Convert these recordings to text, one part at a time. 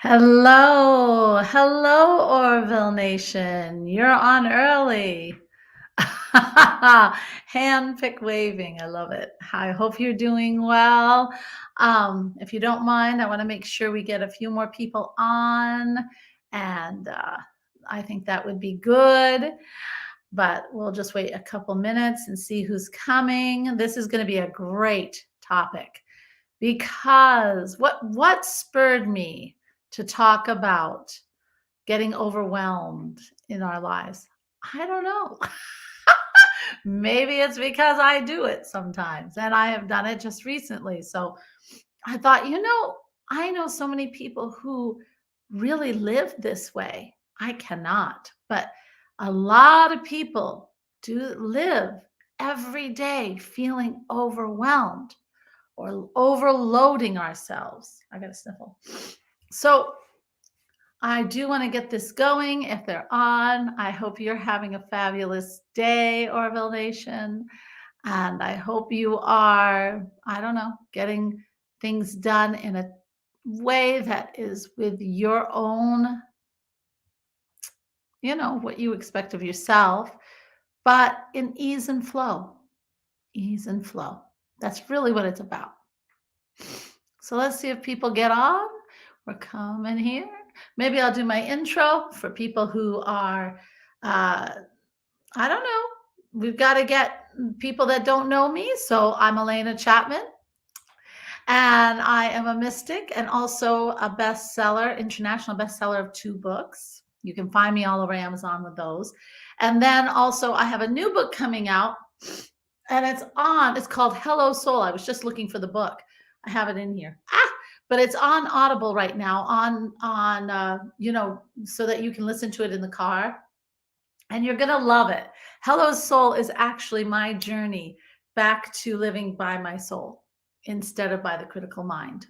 Hello, hello, Orville Nation. You're on early. Handpick waving. I love it. I hope you're doing well. If you don't mind, I want to make sure we get a few more people on, and I think that would be good. But we'll just wait a couple minutes and see who's coming. This is going to be a great topic because what spurred me to talk about getting overwhelmed in our lives? I don't know. Maybe it's because I do it sometimes and I have done it just recently. So I thought, I know so many people who really live this way. I cannot, but a lot of people do live every day feeling overwhelmed or overloading ourselves. I got to sniffle. So I do want to get this going. If they're on, I hope you're having a fabulous day, Orville Nation. And I hope you are, I don't know, getting things done in a way that is with your own, what you expect of yourself, but in ease and flow. Ease and flow. That's really what it's about. So let's see if people get on. We're coming here. Maybe I'll do my intro for people who are, I don't know. We've got to get people that don't know me. So I'm Elena Chapman, and I am a mystic and also a bestseller, international bestseller of 2 books. You can find me all over Amazon with those. And then also I have a new book coming out, and it's called Hello Soul. I was just looking for the book. I have it in here. But it's on Audible right now so that you can listen to it in the car, and you're going to love it. Hello Soul is actually my journey back to living by my soul instead of by the critical mind.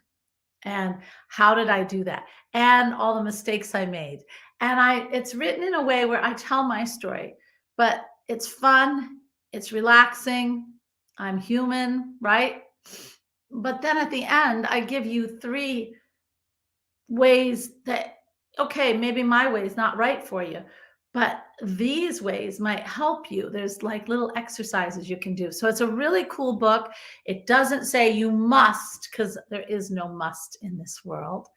And how did I do that? And all the mistakes I made. And it's written in a way where I tell my story, but it's fun, it's relaxing. I'm human, right? But then at the end, I give you 3 ways that, okay, maybe my way is not right for you, but these ways might help you. There's like little exercises you can do. So it's a really cool book. It doesn't say you must, because there is no must in this world.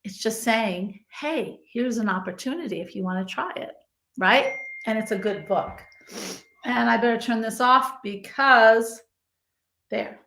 It's just saying, hey, here's an opportunity if you want to try it, right? And it's a good book. And I better turn this off because there.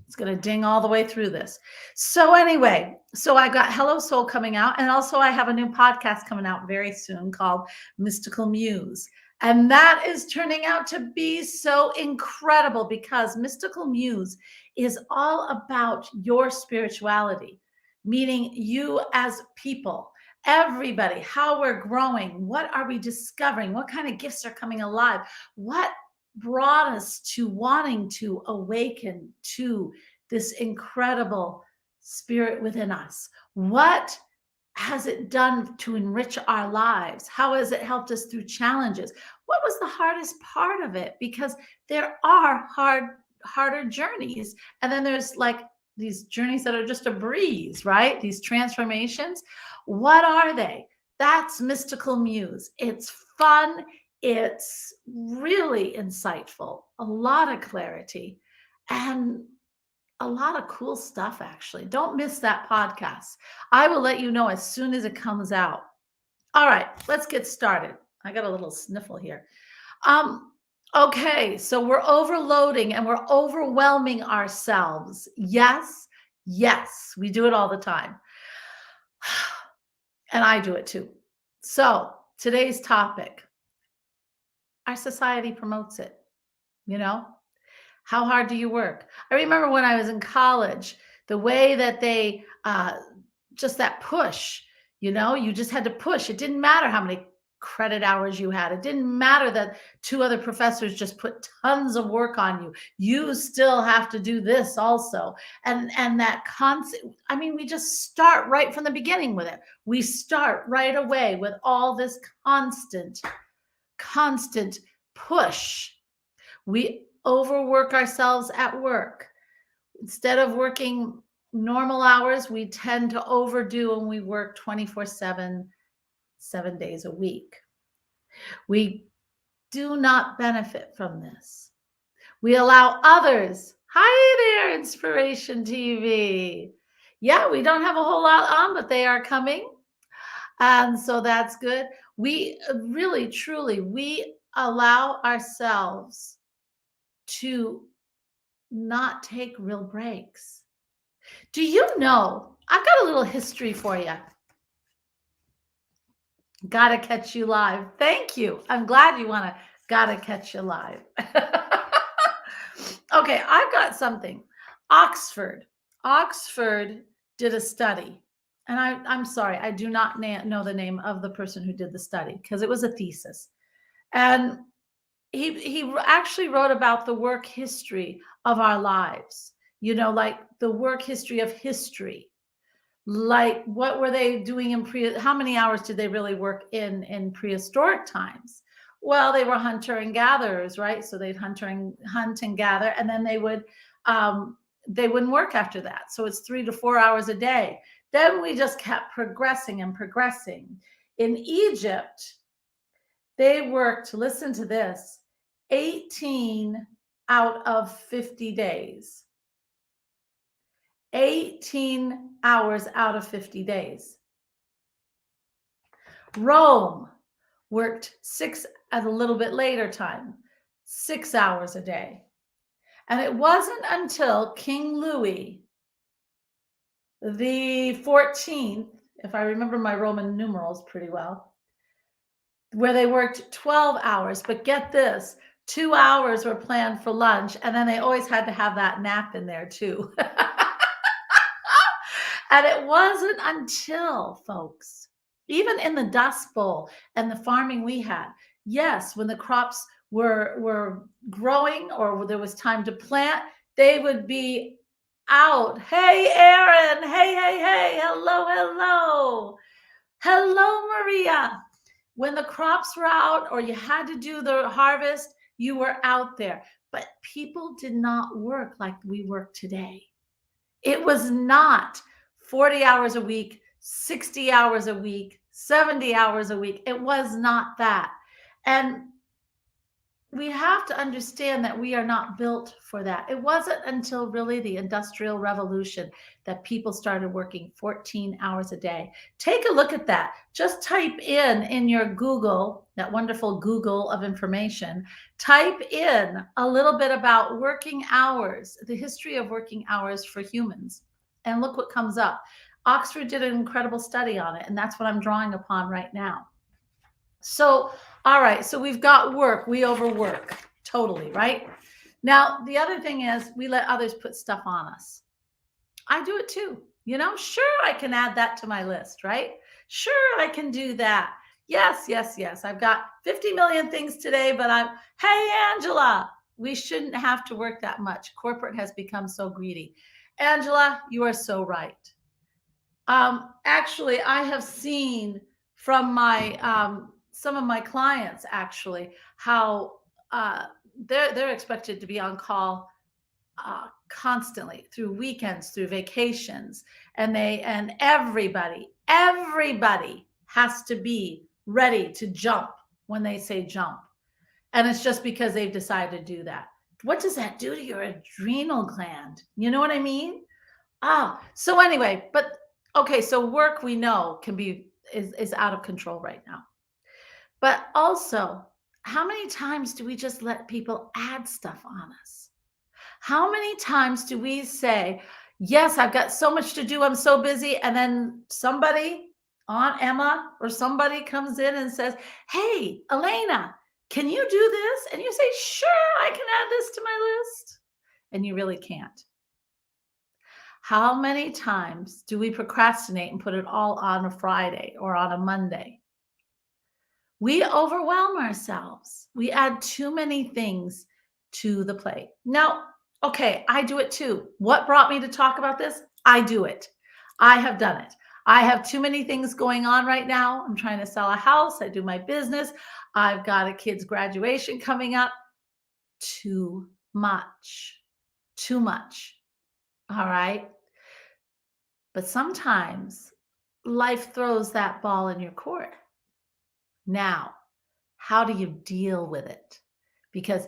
It's going to ding all the way through this. So anyway, so I got Hello Soul coming out, and also I have a new podcast coming out very soon called Mystical Muse. And that is turning out to be so incredible because Mystical Muse is all about your spirituality, meaning you as people, everybody, how we're growing, what are we discovering, what kind of gifts are coming alive, what brought us to wanting to awaken to this incredible spirit within us. What has it done to enrich our lives? How has it helped us through challenges? What was the hardest part of it? Because there are harder journeys. And then there's like these journeys that are just a breeze, right? These transformations. What are they? That's Mystical Muse. It's fun. It's really insightful, a lot of clarity, and a lot of cool stuff, actually. Don't miss that podcast. I will let you know as soon as it comes out. All right, let's get started. I got a little sniffle here. Okay, so we're overloading and we're overwhelming ourselves. Yes, yes, we do it all the time. And I do it too. So today's topic, our society promotes it, you know? How hard do you work? I remember when I was in college, the way that they just that push, you just had to push. It didn't matter how many credit hours you had. It didn't matter that 2 other professors just put tons of work on you. You still have to do this also. And that constant, I mean, we just start right from the beginning with it. We start right away with all this constant push. We overwork ourselves at work instead of working Normal hours, we tend to overdo and we work 24/7, 7 days a week. We do not benefit from this. We allow others. Hi there, Inspiration TV. Yeah, we don't have a whole lot on, but they are coming. And so that's good. We really, truly, we allow ourselves to not take real breaks. Do you know? I've got a little history for you. Gotta catch you live. Thank you. I'm glad you want to gotta catch you live. Okay, I've got something. Oxford. Oxford did a study. And I'm sorry, I do not know the name of the person who did the study because it was a thesis. And he actually wrote about the work history of our lives, like the work history of history. Like, what were they doing how many hours did they really work in prehistoric times? Well, they were hunter and gatherers, right? So they'd hunt and gather, and then they wouldn't work after that. So it's 3 to 4 hours a day. Then we just kept progressing and progressing. In Egypt, they worked, listen to this, 18 out of 50 days. 18 hours out of 50 days. Rome worked at a little bit later time, 6 hours a day. And it wasn't until King Louis the 14th, if I remember my Roman numerals pretty well, where they worked 12 hours. But get this, 2 hours were planned for lunch, and then they always had to have that nap in there too. And it wasn't until, folks, even in the Dust Bowl and the farming we had, yes, when the crops were growing or there was time to plant, they would be out. Hey, Aaron. Hey. Hello, hello. Hello, Maria. When the crops were out or you had to do the harvest, you were out there. But people did not work like we work today. It was not 40 hours a week, 60 hours a week, 70 hours a week. It was not that. And we have to understand that we are not built for that. It wasn't until really the Industrial Revolution that people started working 14 hours a day. Take a look at that. Just type in your Google, that wonderful Google of information, type in a little bit about working hours, the history of working hours for humans, and look what comes up. Oxford did an incredible study on it, and that's what I'm drawing upon right now. So, all right, so we've got work, we overwork totally, right? Now, the other thing is we let others put stuff on us. I do it too. Sure, I can add that to my list, right? Sure, I can do that. Yes. I've got 50 million things today, but hey, Angela, we shouldn't have to work that much. Corporate has become so greedy. Angela, you are so right. Actually, I have seen from some of my clients actually how they're expected to be on call constantly through weekends, through vacations, and everybody has to be ready to jump when they say jump, and it's just because they've decided to do that. What does that do to your adrenal gland? You know what I mean? So anyway, but okay, so work we know is out of control right now. But also, how many times do we just let people add stuff on us? How many times do we say, yes, I've got so much to do, I'm so busy, and then somebody, Aunt Emma or somebody comes in and says, hey, Elena, can you do this? And you say, sure, I can add this to my list. And you really can't. How many times do we procrastinate and put it all on a Friday or on a Monday? We overwhelm ourselves. We add too many things to the plate. Now, okay, I do it too. What brought me to talk about this? I do it. I have done it. I have too many things going on right now. I'm trying to sell a house. I do my business. I've got a kid's graduation coming up. Too much. Too much. All right. But sometimes life throws that ball in your court. Now, how do you deal with it? Because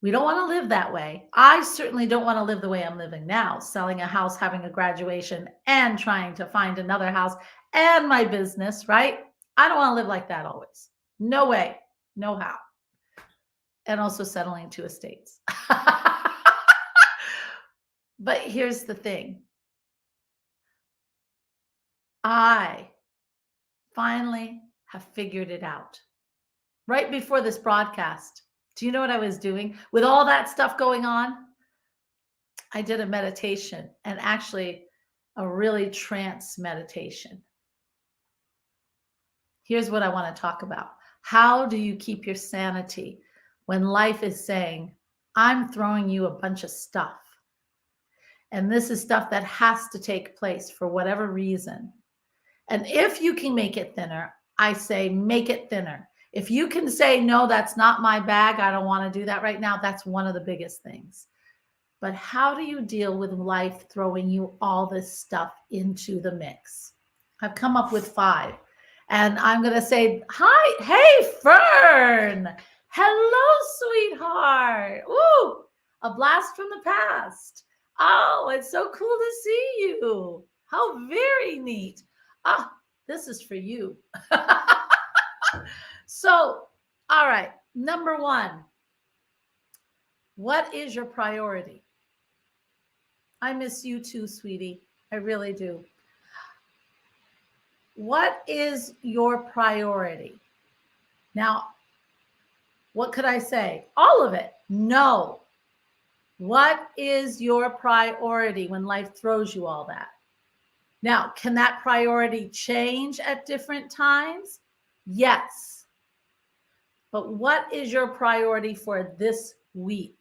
we don't want to live that way. I certainly don't want to live the way I'm living now, selling a house, having a graduation, and trying to find another house and my business, right? I don't want to live like that always. No way, no how. And also settling 2 estates. But here's the thing. I finally have figured it out. Right before this broadcast, do you know what I was doing? With all that stuff going on, I did a meditation, and actually a really trance meditation. Here's what I want to talk about. How do you keep your sanity when life is saying, I'm throwing you a bunch of stuff? And this is stuff that has to take place for whatever reason. And if you can make it thinner, I say make it thinner. If you can say, no, that's not my bag, I don't want to do that right now, that's one of the biggest things. But how do you deal with life throwing you all this stuff into the mix? I've come up with 5. And I'm going to say, hi, hey, Fern. Hello, sweetheart. Ooh, a blast from the past. Oh, it's so cool to see you. How very neat. Ah, this is for you. So, all right. Number 1, what is your priority? I miss you too, sweetie. I really do. What is your priority? Now, what could I say? All of it. No. What is your priority when life throws you all that? Now, can that priority change at different times? Yes. But what is your priority for this week?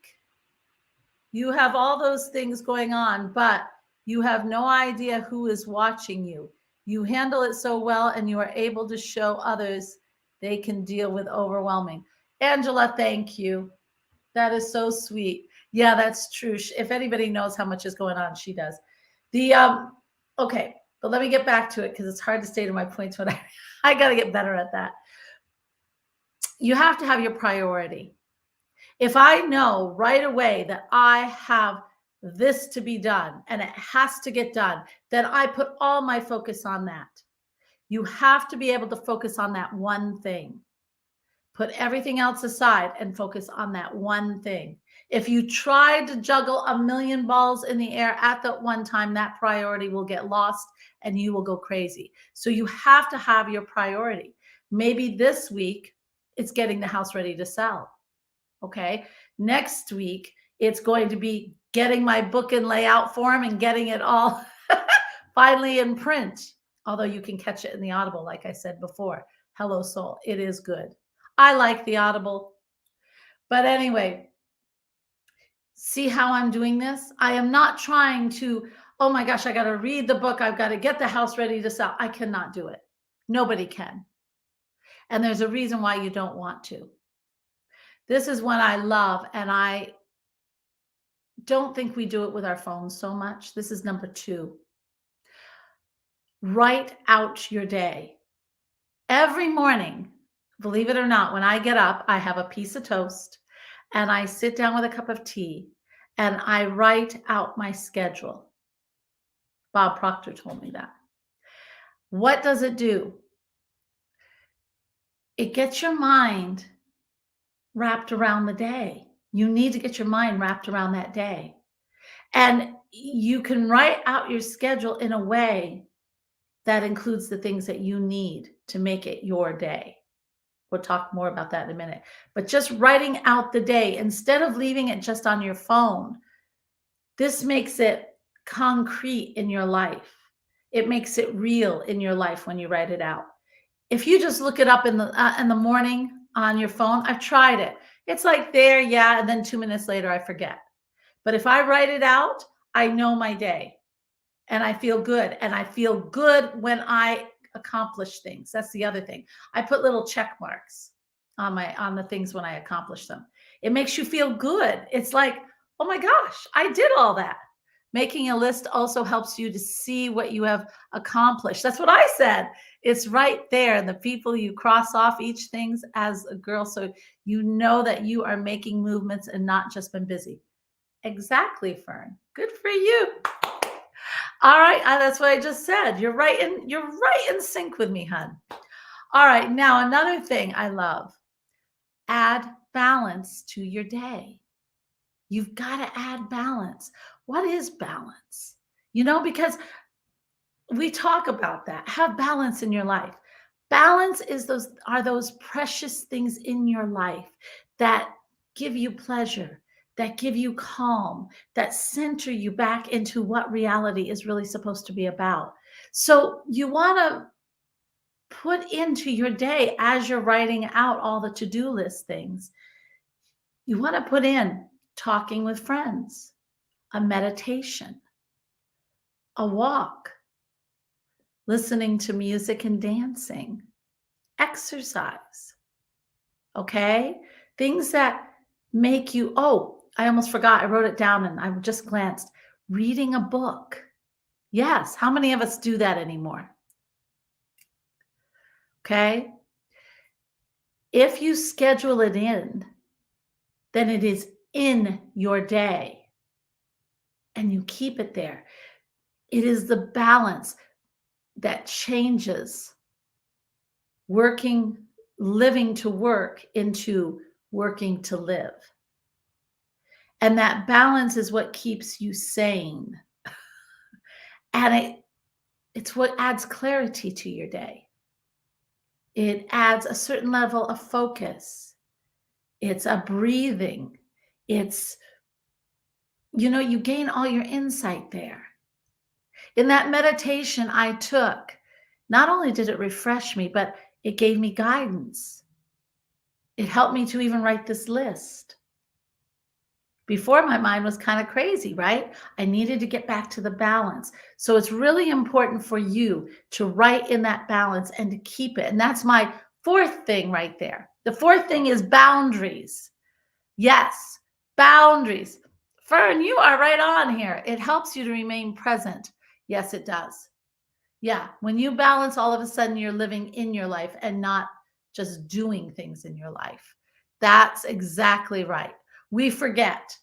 You have all those things going on, but you have no idea who is watching you. You handle it so well, and you are able to show others they can deal with overwhelming. Angela, thank you. That is so sweet. Yeah, that's true. If anybody knows how much is going on, she does. Okay, but let me get back to it because it's hard to stay to my points when I got to get better at that. You have to have your priority. If I know right away that I have this to be done and it has to get done, then I put all my focus on that. You have to be able to focus on that one thing. Put everything else aside and focus on that one thing. If you try to juggle a million balls in the air at that one time, that priority will get lost and you will go crazy. So you have to have your priority. Maybe this week it's getting the house ready to sell. Okay. Next week, it's going to be getting my book in layout form and getting it all finally in print. Although you can catch it in the Audible, like I said before. Hello, Soul. It is good. I like the Audible. But anyway, see how I'm doing this? I am not trying to, oh my gosh, I got to read the book. I've got to get the house ready to sell. I cannot do it. Nobody can. And there's a reason why you don't want to. This is one I love, and I don't think we do it with our phones so much. This is number 2. Write out your day. Every morning, believe it or not, when I get up, I have a piece of toast, and I sit down with a cup of tea, and I write out my schedule. Bob Proctor told me that. What does it do? It gets your mind wrapped around the day. You need to get your mind wrapped around that day. And you can write out your schedule in a way that includes the things that you need to make it your day. We'll talk more about that in a minute. But just writing out the day instead of leaving it just on your phone, this makes it concrete in your life. It makes it real in your life when you write it out. If you just look it up in the morning on your phone, I've tried it. It's like there, yeah, and then 2 minutes later I forget. But if I write it out, I know my day and I feel good. And I feel good when I accomplish things. That's the other thing. I put little check marks on the things when I accomplish them. It makes you feel good. It's like, oh my gosh, I did all that. Making a list also helps you to see what you have accomplished. That's what I said. It's right there. The people you cross off each things as a girl. So you know that you are making movements and not just been busy. Exactly, Fern. Good for you. All right. That's what I just said. You're right in sync with me, hun. All right. Now, another thing I love, add balance to your day. You've got to add balance. What is balance? Because we talk about that. Have balance in your life. Balance are those precious things in your life that give you pleasure, that give you calm, that center you back into what reality is really supposed to be about. So you want to put into your day, as you're writing out all the to-do list things, you want to put in talking with friends, a meditation, a walk, listening to music and dancing, exercise. Okay? Things that make you, oh, I almost forgot. I wrote it down and I just glanced. Reading a book. Yes. How many of us do that anymore? Okay? If you schedule it in, then it is in your day and you keep it there. It is the balance that changes living to work into working to live. And that balance is what keeps you sane. And it's what adds clarity to your day. It adds a certain level of focus. It's a breathing. It's, you gain all your insight there. In that meditation I took, not only did it refresh me, but it gave me guidance. It helped me to even write this list. Before, my mind was kind of crazy, right? I needed to get back to the balance. So it's really important for you to write in that balance and to keep it. And that's my fourth thing right there. The fourth thing is boundaries. Yes, boundaries. Fern, you are right on here. It helps you to remain present. Yes, it does. Yeah, when you balance, all of a sudden you're living in your life and not just doing things in your life. That's exactly right. We forget.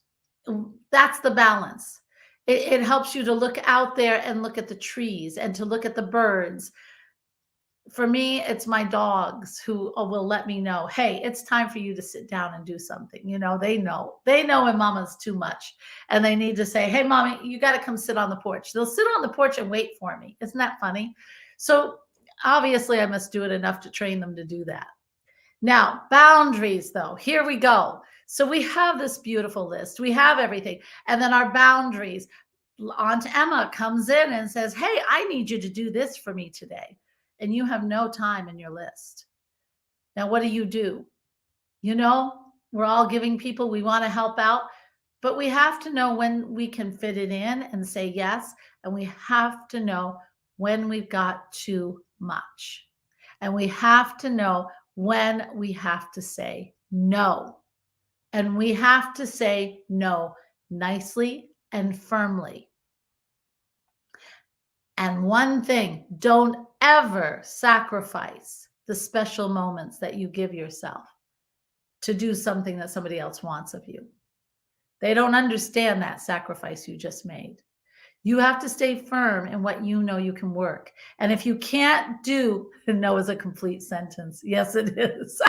That's the balance. It helps you to look out there and look at the trees and to look at the birds. For me, it's my dogs who will let me know, hey, it's time for you to sit down and do something. They know when mama's too much and they need to say, hey, mommy, you got to come sit on the porch. They'll sit on the porch and wait for me. Isn't that funny? So obviously I must do it enough to train them to do that. Now, boundaries though, here we go. So we have this beautiful list. We have everything. And then our boundaries. Aunt Emma comes in and says, hey, I need you to do this for me today. And you have no time in your list. Now, what do? We're all giving people, we want to help out, but we have to know when we can fit it in and say yes. And we have to know when we've got too much. And we have to know when we have to say no. And we have to say no nicely and firmly. And one thing, don't ever sacrifice the special moments that you give yourself to do something that somebody else wants of you. They don't understand that sacrifice you just made. You have to stay firm in what you know you can work. And if you can't do, no is a complete sentence. Yes, it is.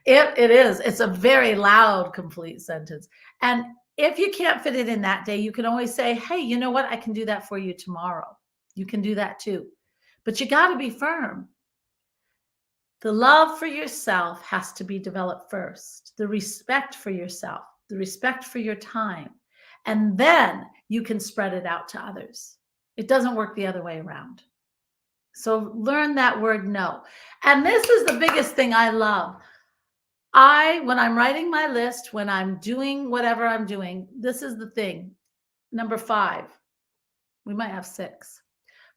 It is. It's a very loud, complete sentence. And if you can't fit it in that day, you can always say, hey, you know what? I can do that for you tomorrow. You can do that too. But you got to be firm. The love for yourself has to be developed first. The respect for yourself, the respect for your time. And then you can spread it out to others. It doesn't work the other way around. So learn that word no. And this is the biggest thing I love. When I'm writing my list, when I'm doing whatever I'm doing, this is the thing. Number 5, we might have 6.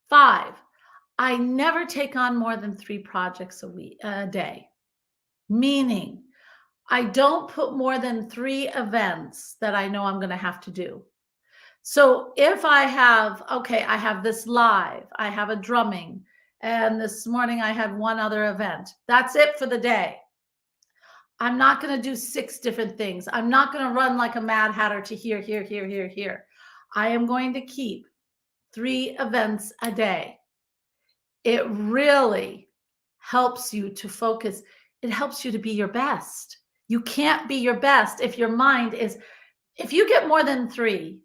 5, I never take on more than 3 projects a day. Meaning, I don't put more than 3 events that I know I'm going to have to do. So if I have, okay, I have this live, I have a drumming, and this morning I had one other event. That's it for the day. I'm not going to do 6 different things. I'm not going to run like a mad hatter to here, here, here, here, here. I am going to keep 3 events a day. It really helps you to focus. It helps you to be your best. You can't be your best if your mind is, if you get more than 3,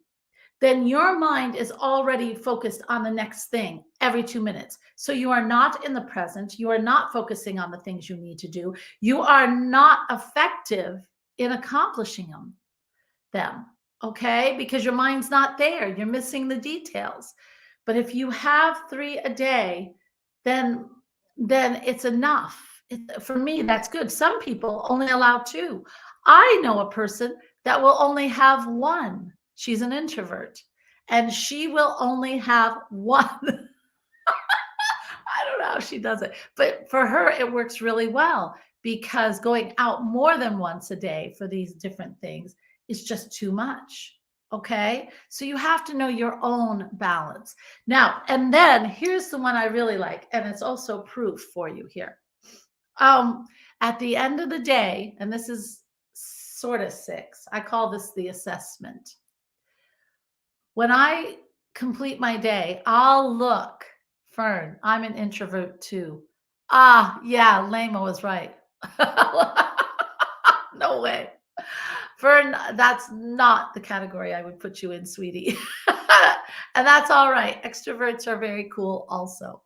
then your mind is already focused on the next thing every 2 minutes. So you are not in the present. You are not focusing on the things you need to do. You are not effective in accomplishing them. Okay? Because your mind's not there. You're missing the details. But if you have 3 a day, then it's enough. For me, that's good. Some people only allow 2. I know a person that will only have 1. She's an introvert, and she will only have 1. I don't know how she does it, but for her, it works really well because going out more than once a day for these different things is just too much. Okay. So you have to know your own balance. Now, and then here's the one I really like, and it's also proof for you here. At the end of the day, and this is sort of 6, I call this the assessment. When I complete my day, I'll look. Fern, I'm an introvert too. Ah, yeah, Lama was right. No way. Fern, that's not the category I would put you in, sweetie. And that's all right. Extroverts are very cool also.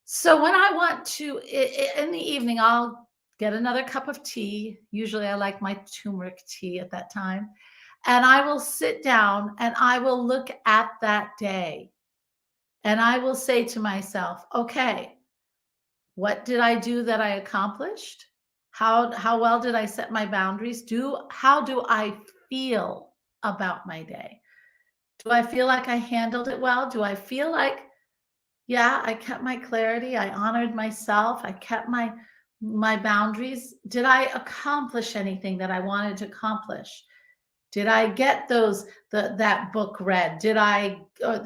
So when I want to, in the evening, I'll get another cup of tea. Usually I like my turmeric tea at that time. And I will sit down and I will look at that day. And I will say to myself, okay, what did I do that I accomplished? How well did I set my boundaries? How do I feel about my day? Do I feel like I handled it well? Do I feel like, yeah, I kept my clarity, I honored myself, I kept my boundaries? Did I accomplish anything that I wanted to accomplish? Did I get that book read? Did I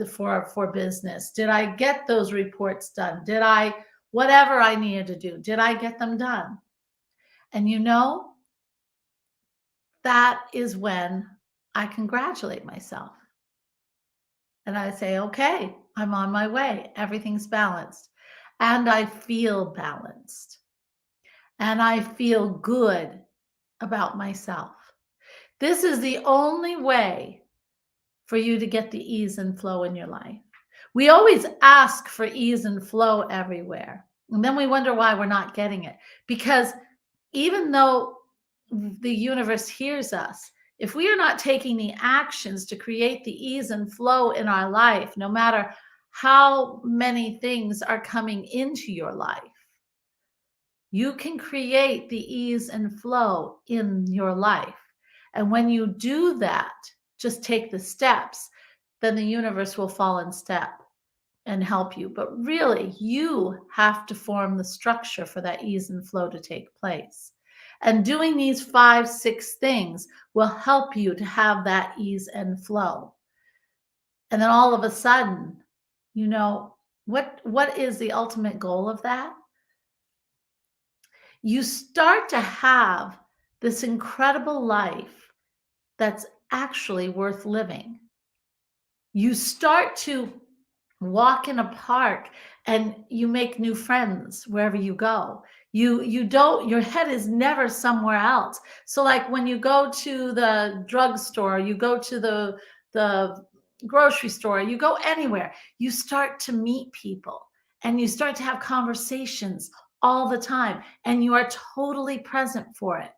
for business? Did I get those reports done? Did I whatever I needed to do? Did I get them done? And that is when I congratulate myself. And I say, okay, I'm on my way. Everything's balanced. And I feel balanced. And I feel good about myself. This is the only way for you to get the ease and flow in your life. We always ask for ease and flow everywhere. And then we wonder why we're not getting it. Because even though the universe hears us, if we are not taking the actions to create the ease and flow in our life, no matter how many things are coming into your life, you can create the ease and flow in your life. And when you do that, just take the steps, then the universe will fall in step and help you. But really, you have to form the structure for that ease and flow to take place. And doing these 5, 6 things will help you to have that ease and flow. And then all of a sudden, what is the ultimate goal of that? You start to have this incredible life that's actually worth living. You start to walk in a park and you make new friends wherever you go. Your head is never somewhere else. So like when you go to the drugstore, you go to the grocery store, you go anywhere, you start to meet people and you start to have conversations all the time and you are totally present for it.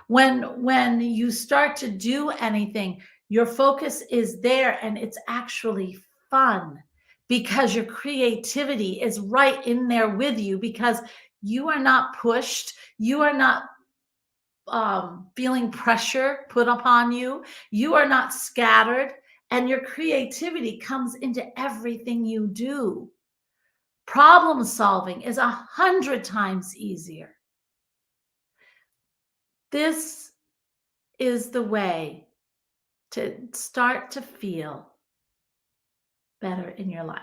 When you start to do anything, your focus is there and it's actually fun because your creativity is right in there with you because you are not pushed. You are not feeling pressure put upon you. You are not scattered and your creativity comes into everything you do. Problem solving is 100 times easier. This is the way to start to feel better in your life.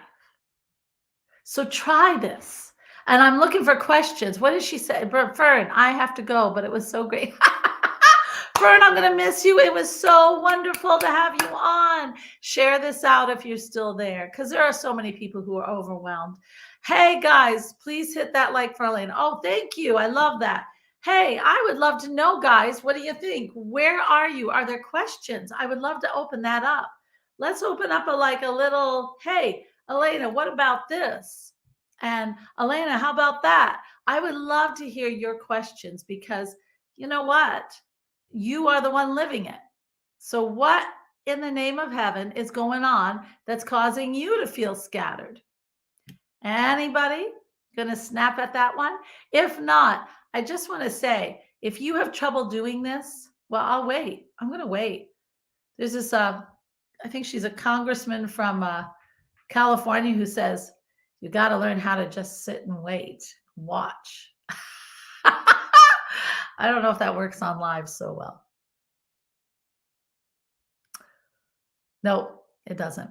So try this. And I'm looking for questions. What did she say? Fern, I have to go, but it was so great. Fern, I'm going to miss you. It was so wonderful to have you on. Share this out if you're still there, because there are so many people who are overwhelmed. Hey, guys, please hit that like for Elaine. Oh, thank you. I love that. Hey, I would love to know, guys, what do you think? Where are you? Are there questions? I would love to open that up. Let's open up a little, hey, Elena, what about this? And Elena, how about that? I would love to hear your questions, because you know what? You are the one living it. So what in the name of heaven is going on that's causing you to feel scattered? Anybody gonna snap at that one? If not, I just want to say, if you have trouble doing this, well, I'll wait. I'm going to wait. There's this, I think she's a congressman from California who says, you got to learn how to just sit and wait, watch. I don't know if that works on live so well. No, it doesn't.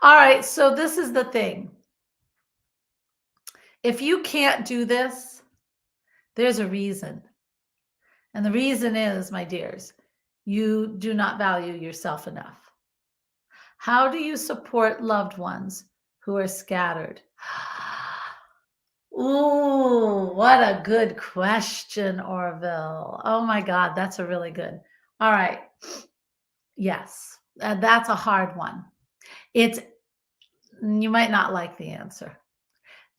All right. So this is the thing. If you can't do this, there's a reason. And the reason is, my dears, you do not value yourself enough. How do you support loved ones who are scattered? Ooh, what a good question, Orville. Oh my God, that's a really good. All right. Yes, that's a hard one. You might not like the answer.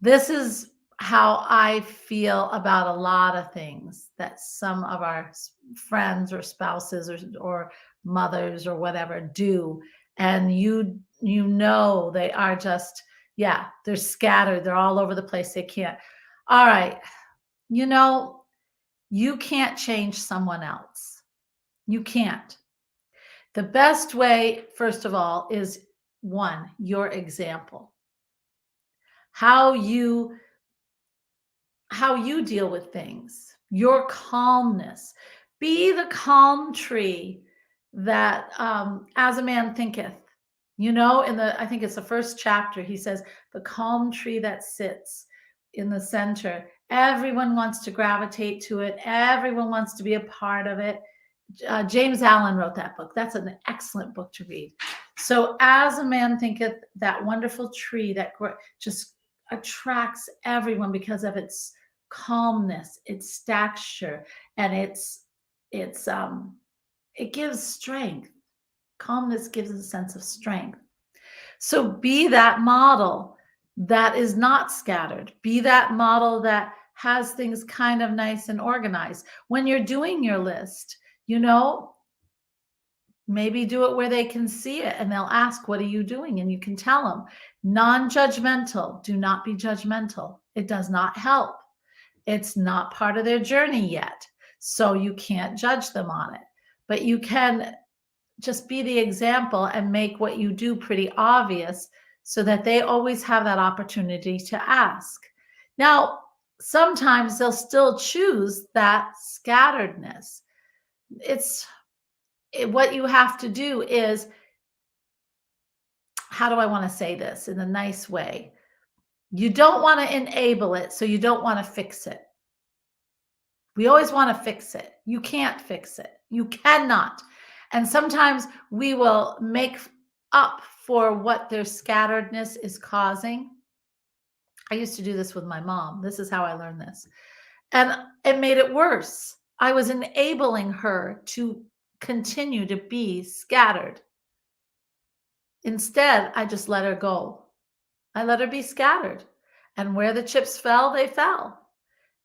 This is how I feel about a lot of things that some of our friends or spouses or mothers or whatever do. And you know, they are just, yeah, they're scattered. They're all over the place. They can't. All right. You know, you can't change someone else. You can't. The best way, first of all, is one, your example. How you deal with things, your calmness. Be the calm tree that as a man thinketh. You know, I think it's the first chapter, he says, the calm tree that sits in the center. Everyone wants to gravitate to it. Everyone wants to be a part of it. James Allen wrote that book. That's an excellent book to read. So as a man thinketh, that wonderful tree that just attracts everyone because of its calmness, its stature, and it gives strength. Calmness gives a sense of strength. So be that model that is not scattered. Be that model that has things kind of nice and organized. When you're doing your list, you know, maybe do it where they can see it and they'll ask, what are you doing? And you can tell them. Non-judgmental. Do not be judgmental. It does not help. It's not part of their journey yet. So you can't judge them on it. But you can just be the example and make what you do pretty obvious so that they always have that opportunity to ask. Now, sometimes they'll still choose that scatteredness. What you have to do is, how do I want to say this in a nice way? You don't want to enable it, so you don't want to fix it. We always want to fix it. You can't fix it. You cannot. And sometimes we will make up for what their scatteredness is causing. I used to do this with my mom. This is how I learned this. And it made it worse. I was enabling her to continue to be scattered. Instead, I just let her go. I let her be scattered. And where the chips fell, they fell.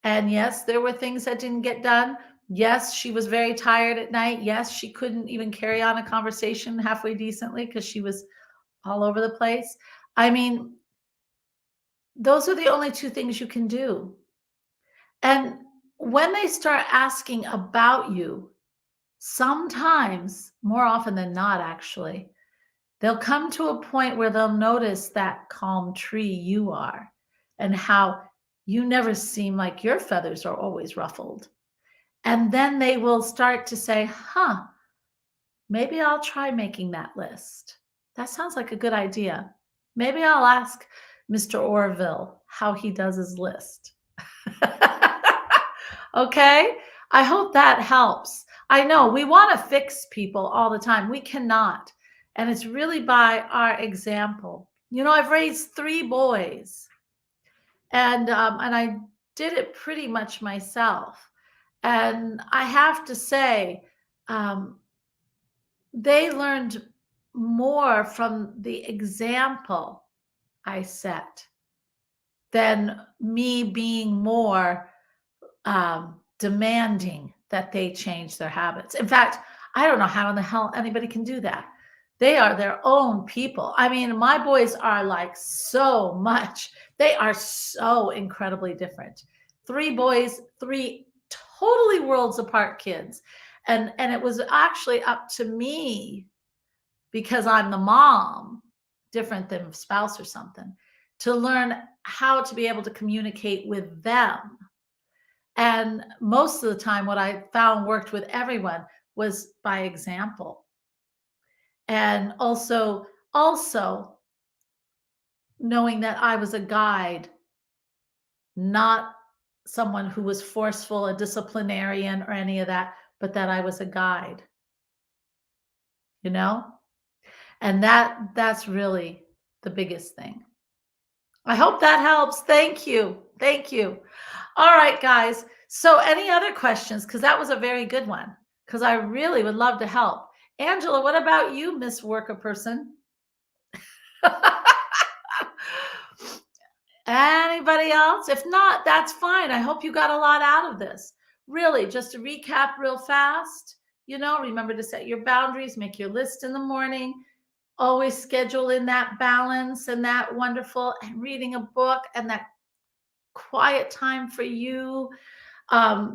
And yes, there were things that didn't get done. Yes, she was very tired at night. Yes, she couldn't even carry on a conversation halfway decently because she was all over the place. I mean, those are the only two things you can do. And when they start asking about you, sometimes, more often than not, actually, they'll come to a point where they'll notice that calm tree you are and how you never seem like your feathers are always ruffled. And then they will start to say, Maybe I'll try making that list. That sounds like a good idea. Maybe I'll ask Mr. Orville how he does his list. Okay? I hope that helps. I know we want to fix people all the time. We cannot. And it's really by our example. You know, I've raised 3 boys, and I did it pretty much myself. And I have to say, um, they learned more from the example I set than me being more demanding that they change their habits. In fact, I don't know how in the hell anybody can do that. They are their own people. I mean, my boys are like so much. They are so incredibly different. 3 boys, 3 totally worlds apart kids. And it was actually up to me, because I'm the mom, different than spouse or something, to learn how to be able to communicate with them. And most of the time, what I found worked with everyone was by example. And also knowing that I was a guide, not someone who was forceful, a disciplinarian, or any of that, but that I was a guide, you know? And that's really the biggest thing. I hope that helps. Thank you. Thank you. All right, guys. So any other questions? Because that was a very good one. Because I really would love to help. Angela, what about you, Miss Worker Person? Anybody else? If not, that's fine. I hope you got a lot out of this. Really, just to recap real fast, remember to set your boundaries, make your list in the morning, always schedule in that balance and that wonderful, and reading a book and that quiet time for you.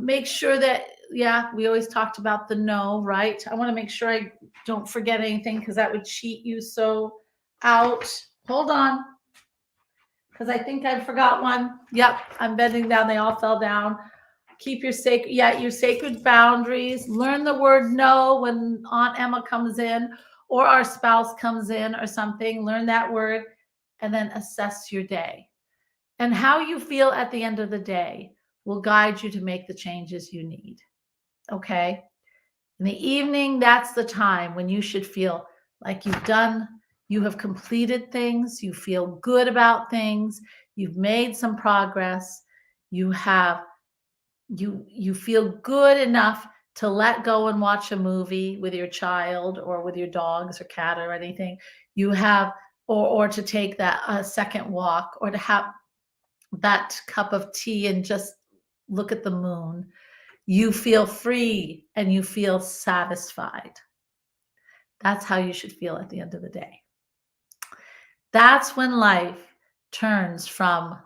Make sure that, we always talked about the no, right? I want to make sure I don't forget anything, because that would cheat you so out. Hold on, because I think I forgot one. Yep, I'm bending down. They all fell down. Keep your sacred boundaries. Learn the word no when Aunt Emma comes in or our spouse comes in or something. Learn that word, and then assess your day. And how you feel at the end of the day will guide you to make the changes you need. Okay? In the evening, that's the time when you should feel like you have completed things, you feel good about things, you've made some progress, you feel good enough to let go and watch a movie with your child or with your dogs or cat or anything. You have, or to take that second walk, or to have that cup of tea and just look at the moon. You feel free and you feel satisfied. That's how you should feel at the end of the day. That's when life turns from,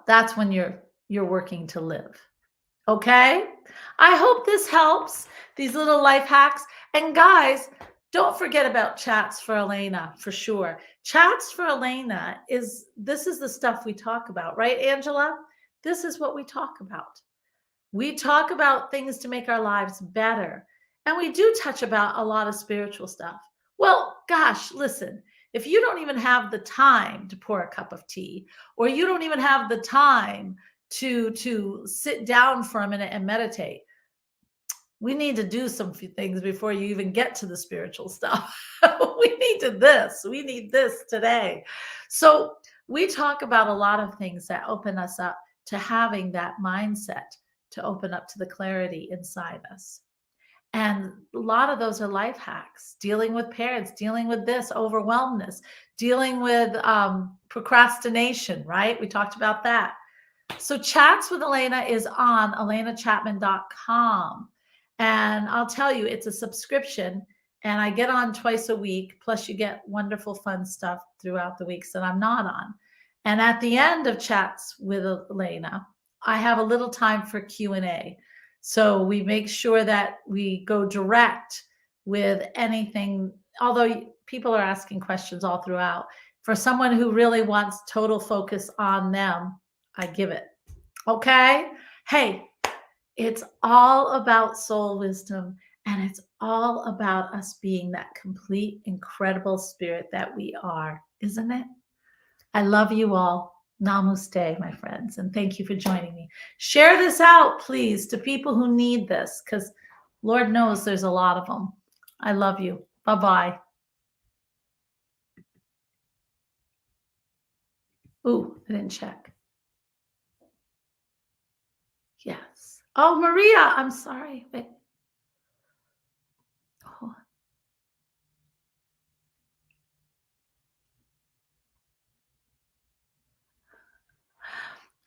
that's when you're working to live. Okay? I hope this helps, these little life hacks. And guys, don't forget about Chats for Elena, for sure. Chats for Elena this is the stuff we talk about, right, Angela? This is what we talk about. We talk about things to make our lives better. And we do touch about a lot of spiritual stuff. Well, gosh, listen, if you don't even have the time to pour a cup of tea, or you don't even have the time to sit down for a minute and meditate, we need to do some few things before you even get to the spiritual stuff. We need this today. So we talk about a lot of things that open us up to having that mindset, to open up to the clarity inside us. And a lot of those are life hacks, dealing with parents, dealing with this overwhelmness, dealing with procrastination, right? We talked about that. So Chats with Elena is on elenachapman.com. And I'll tell you, it's a subscription, and I get on twice a week. Plus you get wonderful, fun stuff throughout the weeks that I'm not on. And at the end of Chats with Elena, I have a little time for Q&A. So we make sure that we go direct with anything, although people are asking questions all throughout. For someone who really wants total focus on them, I give it. Okay? Hey, it's all about soul wisdom And it's all about us being that complete, incredible spirit that we are, isn't it? I love you all. Namaste, my friends, and thank you for joining me. Share this out, please, to people who need this, because Lord knows there's a lot of them. I love you. Bye-bye. Ooh, I didn't check. Yes. Oh, Maria, I'm sorry. Wait. Oh.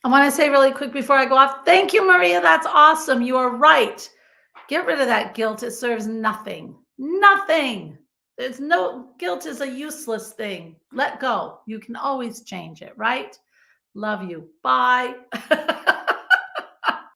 I want to say really quick before I go off, thank you, Maria. That's awesome. You are right. Get rid of that guilt. It serves nothing. Nothing. There's no guilt is a useless thing. Let go. You can always change it, right? Love you. Bye.